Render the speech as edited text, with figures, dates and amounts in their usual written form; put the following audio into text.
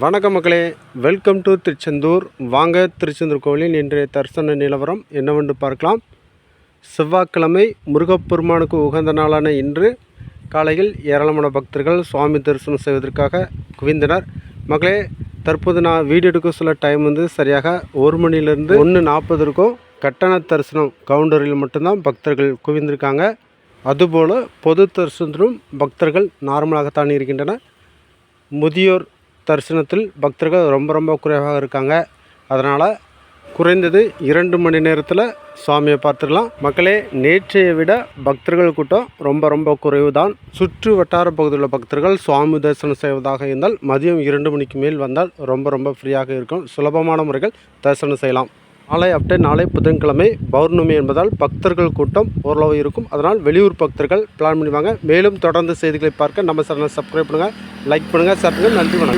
வணக்க மக்களே, welcome to Tiruchendur. வாங்க திருச்செந்தூர் கோவிலின் இன்றைய தரிசன நிலவரம் என்னவென்று பார்க்கலாம். செவ்வாய்க்கிழமை முருகப்பெருமானுக்கு உகந்த நாளான இன்று காலையில் ஏராளமான பக்தர்கள் சுவாமி தரிசனம் செய்வதற்காக குவிந்தனர். மக்களே, தற்போது நான் வீடியோ எடுக்க சொல்ல டைம் சரியாக 1 மணிலிருந்து 1:40 இருக்கும். கட்டண தரிசனம் கவுண்டரில் மட்டும்தான் பக்தர்கள் குவிந்திருக்காங்க. அதுபோல் பொது தரிசனத்திலும் பக்தர்கள் நார்மலாகத்தான் இருக்கின்றனர். முதியோர் தரிசனத்தில் பக்தர்கள் ரொம்ப குறைவாக இருக்காங்க. அதனால் குறைந்தது 2 மணி நேரத்தில் சுவாமியை பார்த்துடலாம். மக்களே, நேற்றைய விட பக்தர்கள் கூட்டம் ரொம்ப குறைவு தான். சுற்று வட்டார பகுதியில் உள்ள பக்தர்கள் சுவாமி தரிசனம் செய்வதாக இருந்தால் மதியம் 2 மணிக்கு மேல் வந்தால் ரொம்ப ஃப்ரீயாக இருக்கும். சுலபமான முறைகள் தரிசனம் செய்யலாம். நாளை புதன்கிழமை பௌர்ணமி என்பதால் பக்தர்கள் கூட்டம் ஓரளவு இருக்கும். அதனால் வெளியூர் பக்தர்கள் பிளான் பண்ணுவாங்க. மேலும் தொடர்ந்து செய்திகளை பார்க்க நம்ம சேனலை சப்ஸ்கிரைப் பண்ணுங்கள், லைக் பண்ணுங்கள், ஷேர் பண்ணுங்கள். நன்றி, வணக்கம்.